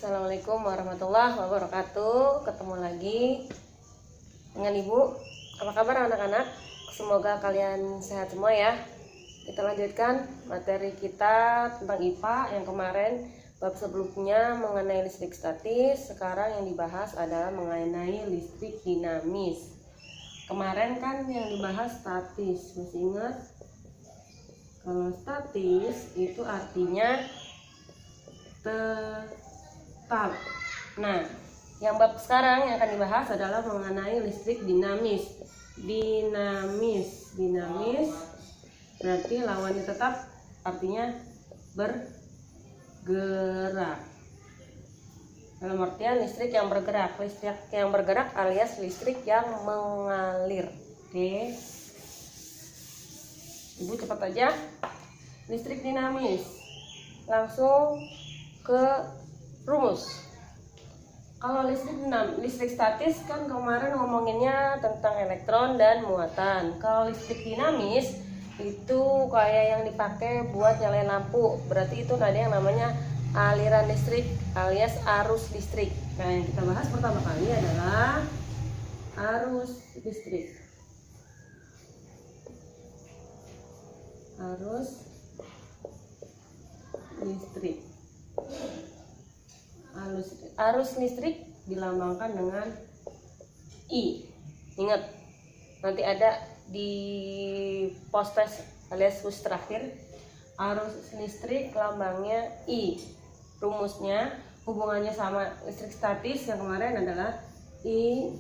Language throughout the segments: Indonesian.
Assalamualaikum warahmatullahi wabarakatuh. Ketemu lagi dengan Ibu. Apa kabar anak-anak? Semoga kalian sehat semua ya. Kita lanjutkan materi kita tentang IPA yang kemarin. Bab sebelumnya mengenai listrik statis. Sekarang yang dibahas adalah mengenai listrik dinamis. Kemarin kan yang dibahas statis, masih ingat? Kalau statis itu artinya tetap. Nah, yang bab sekarang yang akan dibahas adalah mengenai listrik dinamis. Dinamis berarti lawannya tetap, artinya bergerak. Dalam artian listrik yang bergerak. Listrik yang bergerak alias listrik yang mengalir. Oke. Ibu cepat aja. Listrik dinamis. Langsung ke rumus. Kalau listrik statis kan kemarin ngomonginnya tentang elektron dan muatan. Kalau listrik dinamis itu kayak yang dipakai buat nyalain lampu. Berarti itu ada yang namanya aliran listrik alias arus listrik. Nah, yang kita bahas pertama kali adalah arus listrik. Arus listrik dilambangkan dengan I. Ingat, nanti ada di post-test alias quiz terakhir. Arus listrik lambangnya I. Rumusnya hubungannya sama listrik statis yang kemarin adalah I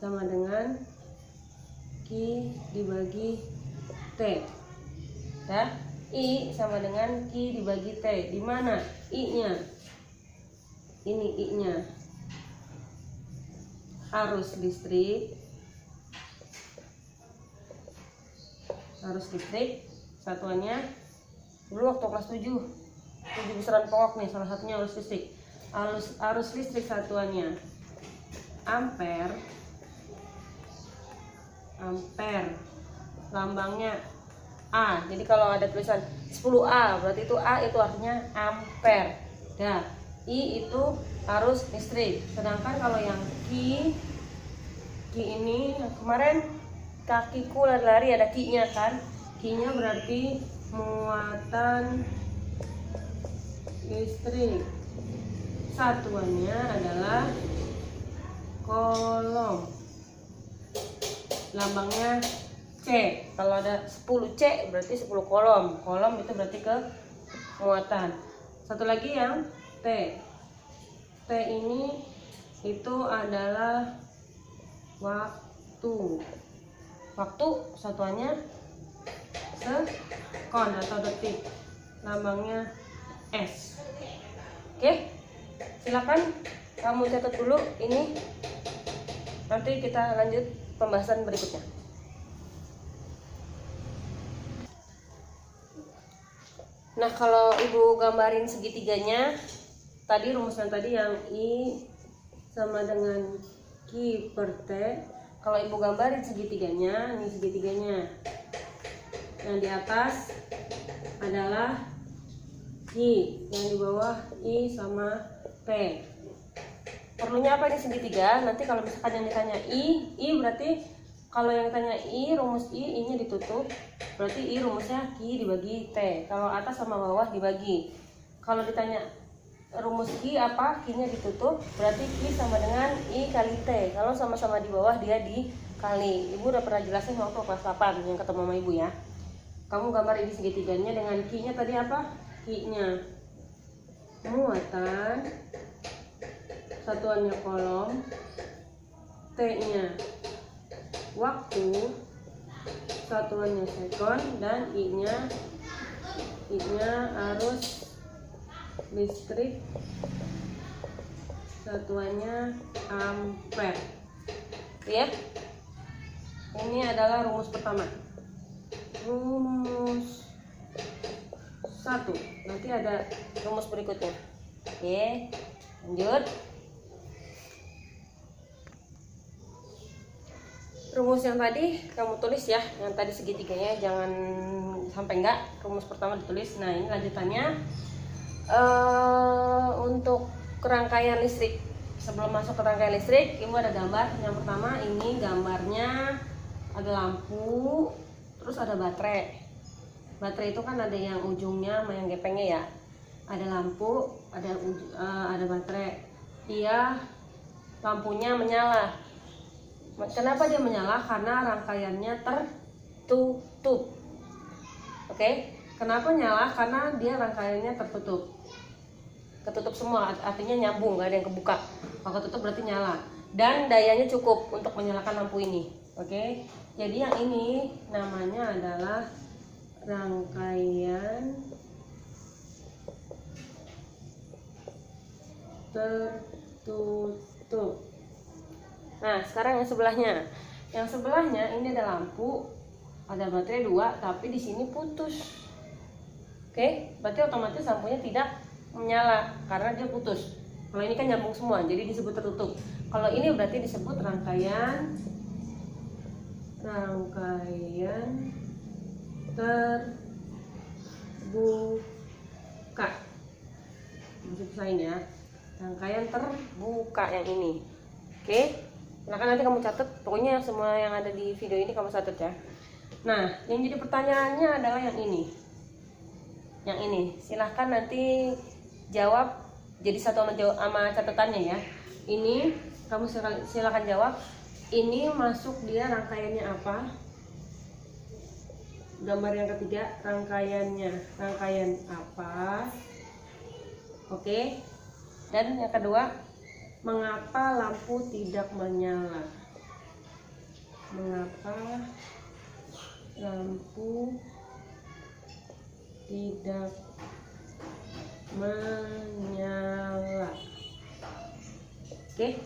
sama dengan Q dibagi T. Ya, I sama dengan Q dibagi T. Di mana I-nya? Ini I-nya. Arus listrik satuannya dulu waktu kelas 7 besaran pokok nih, salah satunya arus listrik. Arus listrik satuannya ampere. Lambangnya A. Jadi kalau ada tulisan 10A berarti itu A itu artinya ampere. Dah, I itu arus listrik. Sedangkan kalau yang Q ini yang kemarin kakiku lari-lari ada Q-nya kan. Q-nya berarti muatan listrik. Satuannya adalah kolom. Lambangnya C. Kalau ada 10 C berarti 10 kolom. Kolom itu berarti ke muatan. Satu lagi yang T. T ini itu adalah waktu. Waktu satuannya sekon atau detik. Lambangnya S. Oke. Silakan kamu catat dulu ini. Nanti kita lanjut pembahasan berikutnya. Nah, kalau ibu gambarin segitiganya, tadi rumusnya tadi yang I sama dengan Q per T. Kalau ibu gambarin segitiganya, ini segitiganya. Yang di atas adalah Q, yang di bawah I sama T. Perlunya apa ini segitiga? Nanti kalau misalkan yang ditanya I berarti kalau yang ditanya I, rumus I-nya ditutup, berarti I rumusnya Q dibagi T. Kalau atas sama bawah dibagi. Kalau ditanya rumus Q apa? Q-nya ditutup, berarti Q sama dengan I kali T. Kalau sama-sama di bawah dia dikali. Ibu udah pernah jelasin waktu kelas 8 yang ketemu sama ibu ya. Kamu gambar ini segitiganya dengan Q-nya tadi apa? Q-nya muatan, satuannya kolom, T-nya waktu, satuannya sekon, dan I-nya arus listrik, satuannya ampere. Ya, ini adalah rumus pertama. Rumus 1. Nanti ada rumus berikutnya. Oke, lanjut. Rumus yang tadi kamu tulis ya, yang tadi segitiganya jangan sampai enggak. Rumus pertama ditulis. Nah, ini lanjutannya untuk rangkaian listrik, sebelum masuk ke rangkaian listrik, ibu ada gambar. Yang pertama ini gambarnya ada lampu, terus ada baterai. Baterai itu kan ada yang ujungnya sama yang gepengnya ya. Ada lampu, ada baterai. Dia lampunya menyala. Kenapa dia menyala? Karena rangkaiannya tertutup. Oke, kenapa nyala? Karena dia rangkaiannya tertutup. Ketutup semua, artinya nyambung, gak ada yang kebuka. Kalau ketutup berarti nyala. Dan dayanya cukup untuk menyalakan lampu ini. Oke, jadi yang ini namanya adalah rangkaian tertutup. Nah, sekarang yang sebelahnya. Yang sebelahnya ini ada lampu, ada baterai 2, tapi di sini putus. Oke, berarti otomatis lampunya tidak menyala karena dia putus. Kalau ini kan nyambung semua, jadi disebut tertutup. Kalau ini berarti disebut rangkaian terbuka. Maksud saya ya, rangkaian terbuka yang ini. Oke, silakan nanti kamu catat. Pokoknya semua yang ada di video ini kamu catat ya. Nah, yang jadi pertanyaannya adalah yang ini. Yang ini, silahkan nanti jawab jadi satu sama catatannya ya. Ini kamu silahkan jawab. Ini masuk dia rangkaiannya apa? Gambar yang ketiga, rangkaian apa? Oke. Dan yang kedua, mengapa lampu tidak menyala? Mengapa lampu tidak menyala? Oke,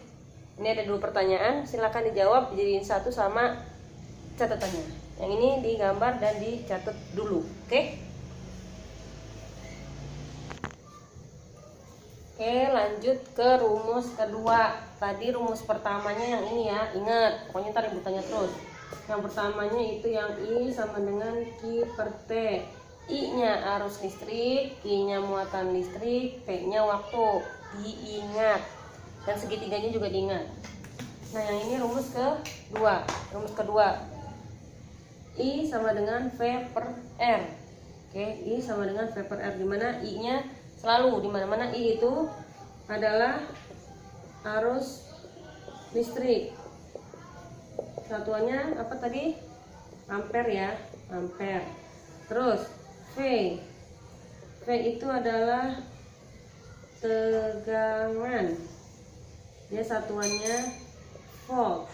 ini ada 2 pertanyaan, silakan dijawab, dijadiin satu sama catatannya. Yang ini digambar dan dicatat dulu, oke? Oke, lanjut ke rumus kedua. Tadi rumus pertamanya yang ini ya, ingat, pokoknya ntar ibu tanya terus. Yang pertamanya itu yang I sama dengan Q per T. I-nya arus listrik, Q-nya muatan listrik, T-nya waktu. Diingat. Dan segitiganya juga diingat. Nah, yang ini rumus kedua. Rumus kedua. I sama dengan V per R. Oke, I sama dengan V per R. Dimana I-nya selalu, dimana-mana I itu adalah arus listrik. Satuannya apa tadi? Ampere ya, ampere. Terus V itu adalah tegangan. Dia satuannya volt.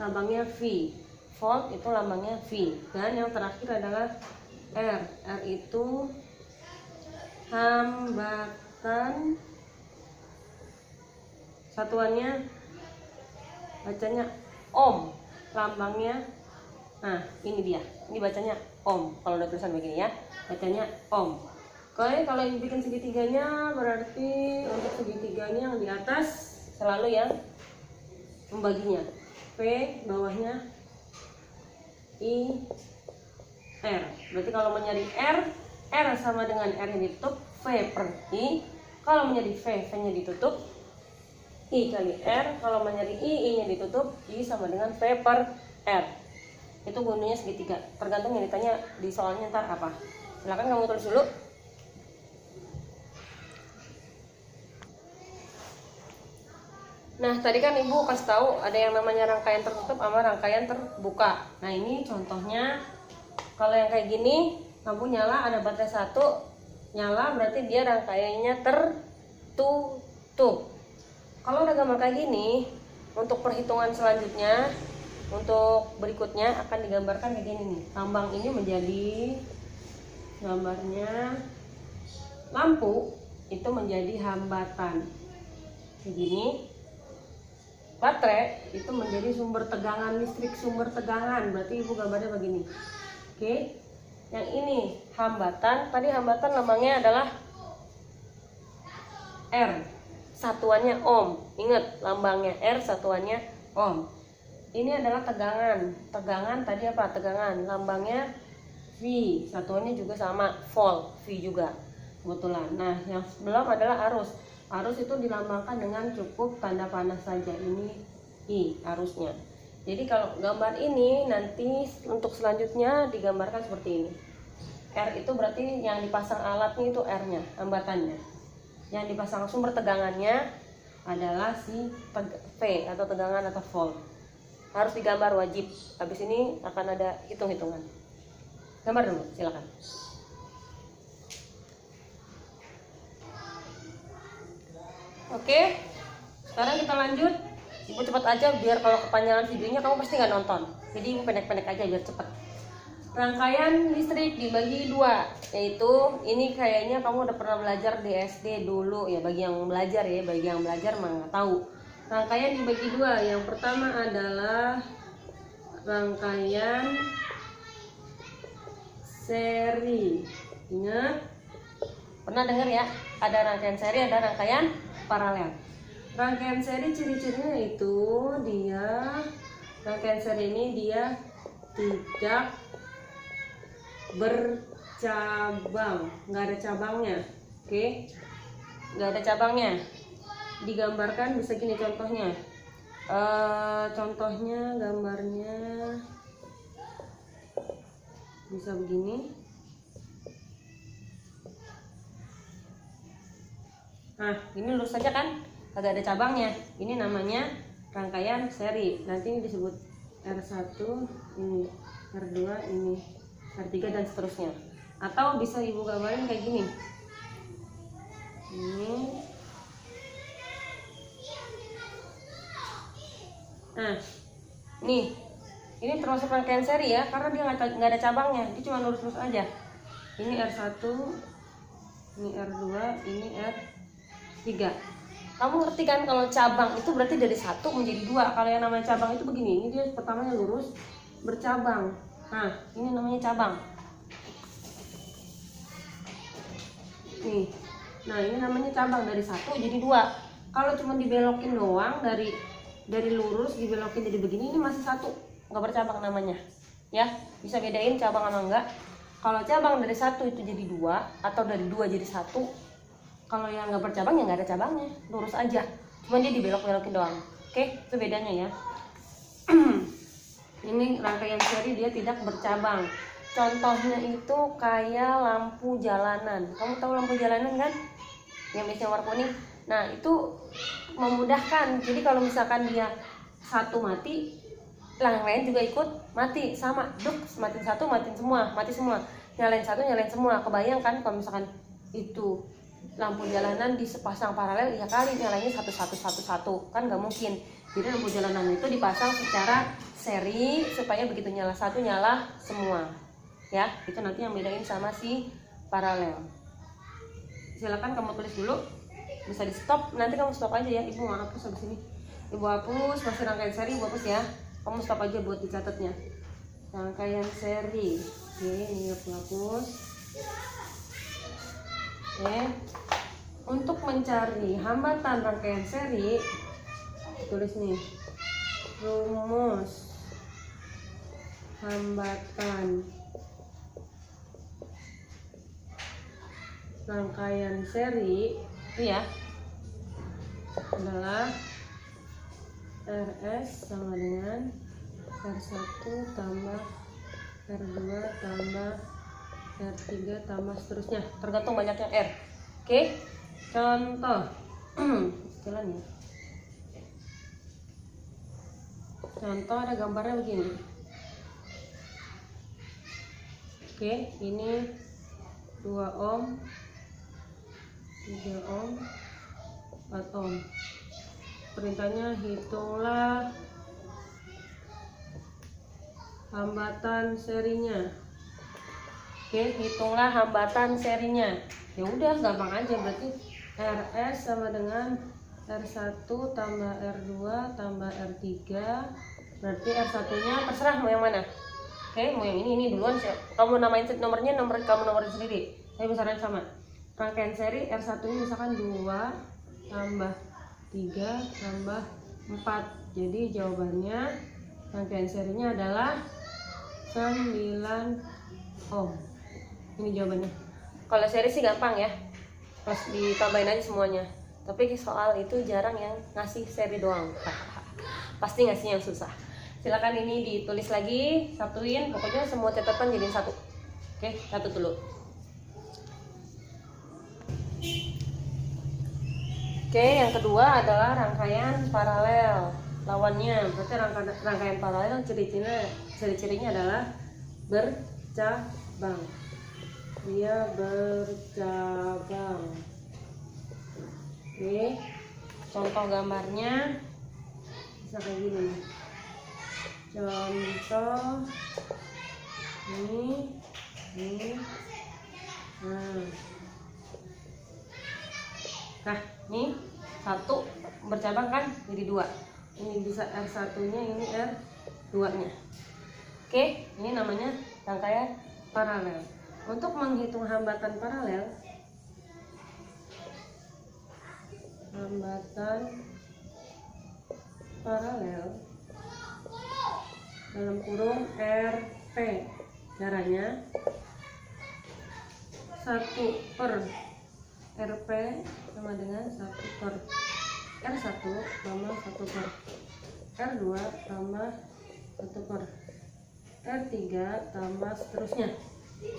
Lambangnya V. Volt itu lambangnya V. Dan yang terakhir adalah R. R itu hambatan. Satuannya bacanya ohm. Lambangnya, nah ini dia. Ini bacanya ohm. Kalau udah tulisan begini ya, bacanya ohm. Oke, kalau yang bikin segitiganya berarti untuk segitiganya yang di atas selalu yang membaginya. P bawahnya I R. Berarti kalau mencari R, R sama dengan R yang ditutup, V per I. Kalau mencari V, V-nya ditutup, I kali R. Kalau mencari I, I-nya ditutup, I sama dengan V per R. Itu gunanya segitiga. Tergantung yang ditanya di soalnya ntar apa. Silakan kamu tulis dulu. Nah, tadi kan ibu kasih tahu ada yang namanya rangkaian tertutup sama rangkaian terbuka. Nah, ini contohnya. Kalau yang kayak gini, lampu nyala, ada baterai 1 nyala, berarti dia rangkaiannya tertutup. Kalau udah gambar kayak gini, untuk perhitungan selanjutnya, untuk berikutnya akan digambarkan kayak gini nih. Lambang ini menjadi gambarnya lampu itu menjadi hambatan. Begini. Baterai itu menjadi sumber tegangan listrik, sumber tegangan. Berarti ibu gambarnya begini. Oke. Yang ini hambatan. Tadi hambatan lambangnya adalah R. Satuannya ohm. Ingat, lambangnya R, satuannya ohm. Ini adalah tegangan. Tegangan tadi apa? Tegangan. Lambangnya V. Satuannya juga sama, volt, V juga. kebetulan. Nah, yang belum adalah arus. Arus itu dilambangkan dengan cukup tanda panah saja. Ini I arusnya. Jadi kalau gambar ini nanti untuk selanjutnya digambarkan seperti ini. R itu berarti yang dipasang alatnya itu R-nya, hambatannya. Yang dipasang sumber tegangannya adalah si V atau tegangan atau volt. Harus digambar wajib. Habis ini akan ada hitung-hitungan. Gambar dulu, silakan. Oke, sekarang kita lanjut. Ibu cepat aja biar kalau kepanjangan videonya kamu pasti nggak nonton. Jadi ibu pendek-pendek aja biar cepat. Rangkaian listrik dibagi dua, yaitu ini kayaknya kamu udah pernah belajar di SD dulu ya. Bagi yang belajar ya, bagi yang belajar mah nggak tahu. Rangkaian dibagi dua. Yang pertama adalah rangkaian seri. Ingat, pernah dengar ya? Ada rangkaian seri, ada rangkaian paralel. Rangkaian seri ciri-cirinya itu rangkaian seri ini dia tidak bercabang, nggak ada cabangnya. Oke, nggak ada cabangnya. Digambarkan bisa gini contohnya. Contohnya gambarnya bisa begini. Nah, ini lurus saja kan, agak ada cabangnya. Ini namanya rangkaian seri. Nanti ini disebut R1, ini R2, ini R3 dan seterusnya. Atau bisa ibu gambarin kayak gini. Ini. Nah, ini termasuk rangkaian seri ya, karena dia nggak ada cabangnya, dia cuma lurus-lurus aja. Ini R1, ini R2, ini R3. Kamu ngerti kan kalau cabang itu berarti dari satu menjadi dua. Kalau yang namanya cabang itu begini, ini dia pertamanya lurus bercabang. Nah, ini namanya cabang. Nih, nah ini namanya cabang, dari satu jadi dua. Kalau cuma dibelokin doang dari lurus dibelokin jadi begini, ini masih satu, nggak bercabang namanya. Ya, bisa bedain cabang sama enggak. Kalau cabang dari satu itu jadi dua, atau dari dua jadi satu. Kalau yang nggak bercabang ya nggak ada cabangnya, lurus aja, cuma dia dibelok-belokin doang. Oke, itu bedanya ya. Ini rangkaian seri dia tidak bercabang. Contohnya itu kayak lampu jalanan. Kamu tahu lampu jalanan kan? Yang biasanya warna kuning. Nah, itu memudahkan. Jadi kalau misalkan dia satu mati, yang lain juga ikut mati, sama. Duk, matiin satu, matiin semua, mati semua. Nyalain satu, nyalain semua. Kebayang kan kalau misalkan itu lampu jalanan disepasang paralel, ya kali nyalainnya satu kan nggak mungkin. Jadi lampu jalanan itu dipasang secara seri supaya begitu nyala satu nyala semua. Ya, itu nanti yang bedain sama si paralel. Silakan kamu tulis dulu, bisa di stop, nanti kamu stop aja ya. Ibu mau hapus habis ini. Ibu hapus, masih rangkaian seri, ibu hapus ya. Kamu stop aja buat dicatatnya. Rangkaian seri. Oke, ini aku hapus. Oke. Untuk mencari hambatan rangkaian seri, tulis nih, rumus hambatan rangkaian seri itu ya adalah RS sama dengan R1 tambah R2 tambah R3 tambah seterusnya, tergantung banyaknya R. Oke, contoh jalan ya. Contoh ada gambarnya begini. Oke, ini 2 ohm, 3 ohm, 4 ohm. Perintahnya hitunglah hambatan serinya. Oke, hitunglah hambatan serinya. Ya udah, gampang aja, berarti RS sama dengan R1 tambah R2 tambah R3. Berarti R1 nya terserah mau yang mana. Oke, mau yang ini duluan. Kamu namain nomornya, kamu nomorin sendiri. Saya misalnya sama. Rangkaian seri R1 nya misalkan 2 tambah 3 tambah 4. Jadi jawabannya rangkaian serinya adalah 9 ohm. Ini jawabannya. Kalau seri sih gampang ya. Plus ditambahin aja semuanya. Tapi soal itu jarang yang ngasih seri doang. Pasti ngasih yang susah. Silakan ini ditulis lagi, satuin, pokoknya semua catatan jadiin satu. Oke, satu dulu. Oke, yang kedua adalah rangkaian paralel. Lawannya, berarti rangkaian paralel ciri-cirinya adalah bercabang. Dia bercabang. Oke, contoh gambarnya bisa kayak gini nih. Contoh ini. Nah, ini satu bercabang kan jadi dua. Ini bisa R1 nya, ini R2 nya. Oke, ini namanya rangkaian paralel. Untuk menghitung hambatan paralel, dalam kurung RP, caranya 1 per RP sama dengan 1 per R1 tambah 1 per R2 tambah 1 per R3 tambah seterusnya.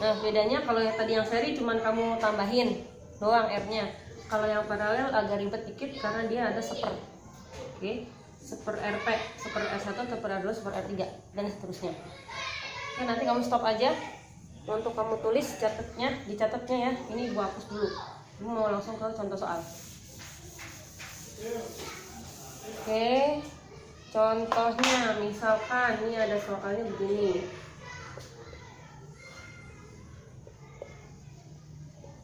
Nah, bedanya kalau yang tadi yang seri cuman kamu tambahin doang R-nya. Kalau yang paralel agak ribet dikit karena dia ada seper. Oke, seper RP, seper R1, seper R2, seper R3 dan seterusnya. Oke, nanti kamu stop aja. Untuk kamu tulis dicatatnya ya. Ini gua hapus dulu. Gua mau langsung ke contoh soal. Oke, contohnya misalkan ini ada soalnya begini.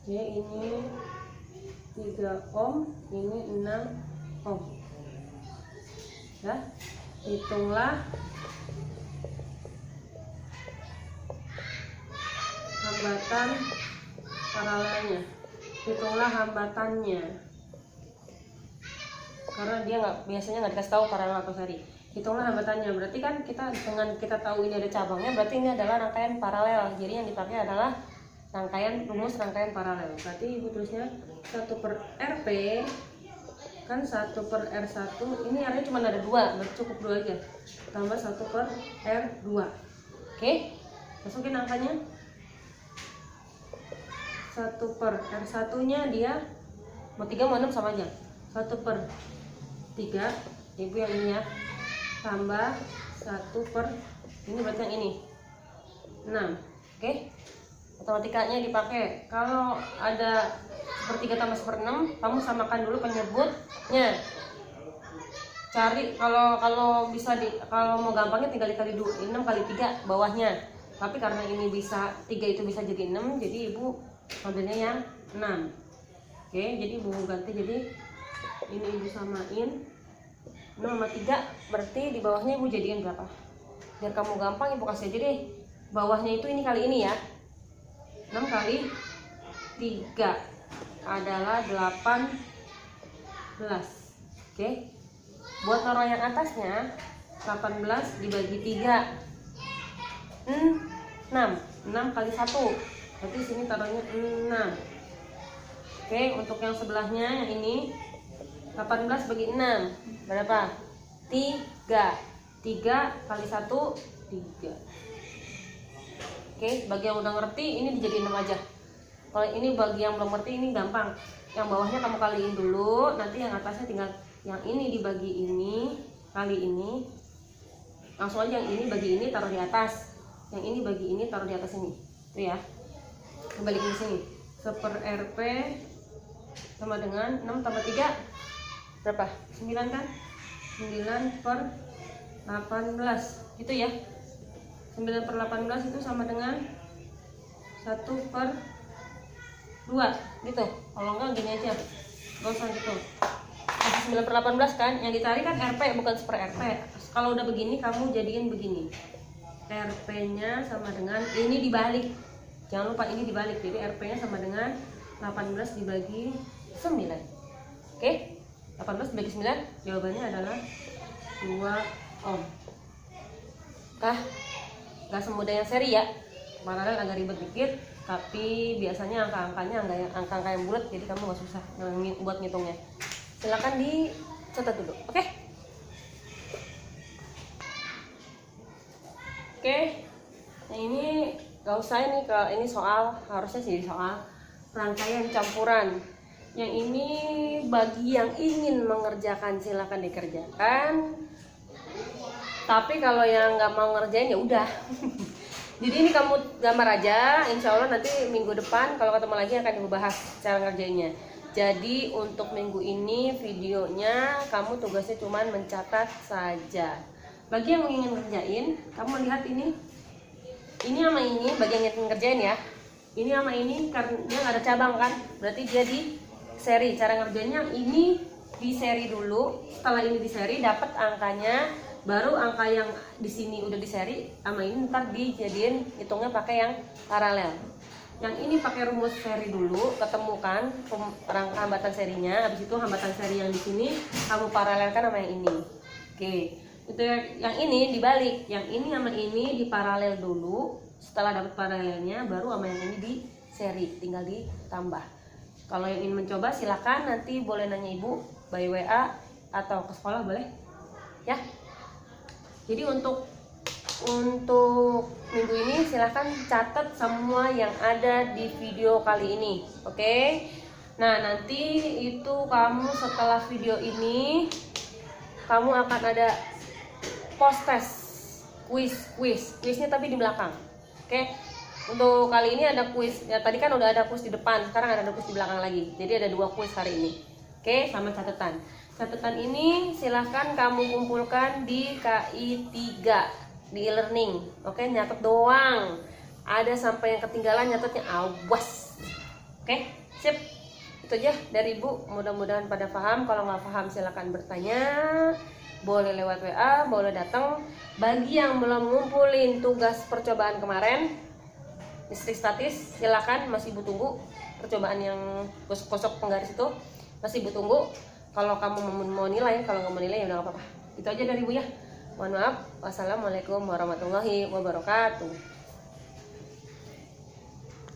Oke, ini 3 ohm, ini 6 ohm. Ya, hitunglah hambatan paralelnya. Hitunglah hambatannya. Karena dia biasanya nggak dikasih tahu paralel atau seri. Hitunglah hambatannya. Berarti kan dengan kita tahu ini ada cabangnya, berarti ini adalah rangkaian paralel. Jadi yang dipakai adalah rumus rangkaian paralel. Berarti ibu tulisnya 1 per RP kan 1 per R1, ini R-nya cuma ada 2, berarti cukup 2 aja, tambah 1 per R2. Oke, masukin angkanya. 1 per R1 nya dia mau 3 mau 6 sama aja, 1 per 3, ibu yang ini ya, tambah 1 per ini berarti yang ini 6. Oke, matematikanya dipakai. Kalau ada sepertiga tambah 1/6, kamu samakan dulu penyebutnya. Cari kalau bisa kalau mau gampangnya tinggal dikali 6 kali 3 bawahnya. Tapi karena ini bisa 3 itu bisa jadi 6, jadi ibu modelnya yang 6. Oke, jadi ibu ganti, jadi ini ibu samain 6 sama 3, berarti di bawahnya ibu jadiin berapa? Biar kamu gampang ibu kasih aja deh. Bawahnya itu ini kali ini ya. 6 kali 3 adalah 18. Oke, buat taruh yang atasnya 18 dibagi 3 6 kali 1, berarti sini taruhnya 6. Oke, untuk yang sebelahnya yang ini 18 bagi 6 berapa? 3 kali 1 3. Oke, bagi yang udah ngerti ini dijadiin 6 aja. Kalau ini bagi yang belum ngerti ini gampang. Yang bawahnya kamu kaliin dulu, nanti yang atasnya tinggal yang ini dibagi ini kali ini. Langsung aja yang ini bagi ini taruh di atas. Yang ini bagi ini taruh di atas ini. Tuh ya. Kembali ke sini. 1 per RP sama dengan 6 tambah 3 berapa? 9 kan? 9 per 18. Itu ya. 9 per 18 itu sama dengan 1 per 2 gitu. Kalau enggak gini aja, gak usah gitu. 9 per 18 kan, yang ditarik kan RP bukan per RP. Kalau udah begini kamu jadiin begini, RP nya sama dengan ini dibalik, jangan lupa ini dibalik. Jadi RP nya sama dengan 18 dibagi 9. Oke, 18 dibagi 9 jawabannya adalah 2 ohm. Gak semudah yang seri ya, paralel agak ribet dikit. tapi biasanya angka-angkanya angka-angka yang bulat, jadi kamu nggak susah buat ngitungnya. Silakan dicatat dulu, oke? Oke, nah ini gak usah nih, kalau ini soal harusnya sih soal rangkaian campuran. Yang ini bagi yang ingin mengerjakan silakan dikerjakan. Tapi kalau yang nggak mau ngerjain ya udah. Jadi ini kamu gambar aja, insya Allah nanti minggu depan kalau ketemu lagi akan dibahas cara ngerjainnya. Jadi untuk minggu ini videonya kamu tugasnya cuma mencatat saja. Bagi yang ingin ngerjain, kamu lihat ini sama ini, bagi yang ingin ngerjain ya. Ini sama ini karena dia nggak ada cabang kan, berarti dia di seri. Cara ngerjainnya ini di seri dulu, setelah ini di seri dapat angkanya, baru angka yang di sini udah di seri sama ini ntar dijadiin hitungnya pakai yang paralel. Yang ini pakai rumus seri dulu, ketemukan rangka hambatan serinya, habis itu hambatan seri yang di sini kamu paralelkan sama yang ini. Oke, itu yang ini dibalik, yang ini sama ini diparalel dulu, setelah dapat paralelnya baru sama yang ini di seri, tinggal ditambah. Kalau yang ingin mencoba silakan nanti boleh nanya ibu by WA atau ke sekolah boleh ya. Jadi untuk minggu ini silahkan catat semua yang ada di video kali ini, oke? Nah nanti itu kamu setelah video ini kamu akan ada post test, quiznya tapi di belakang, oke? Untuk kali ini ada quiz, ya tadi kan udah ada quiz di depan, sekarang ada quiz di belakang lagi. Jadi ada 2 quiz hari ini, oke? Sama catatan. Catatan ini silahkan kamu kumpulkan di KI 3 di e-learning, oke? Nyatet doang, ada sampai yang ketinggalan nyatetnya awas, oke? Sip, itu aja dari ibu, mudah-mudahan pada paham. Kalau nggak paham silahkan bertanya, boleh lewat WA, boleh datang. Bagi yang belum ngumpulin tugas percobaan kemarin listrik statis, silahkan masih ibu tunggu percobaan yang kosok-kosok penggaris itu, masih ibu tunggu. Kalau kamu mau nilai, kalau nggak mau nilai ya udah nggak apa-apa. Itu aja dari ibu ya. Mohon maaf. Wassalamualaikum warahmatullahi wabarakatuh.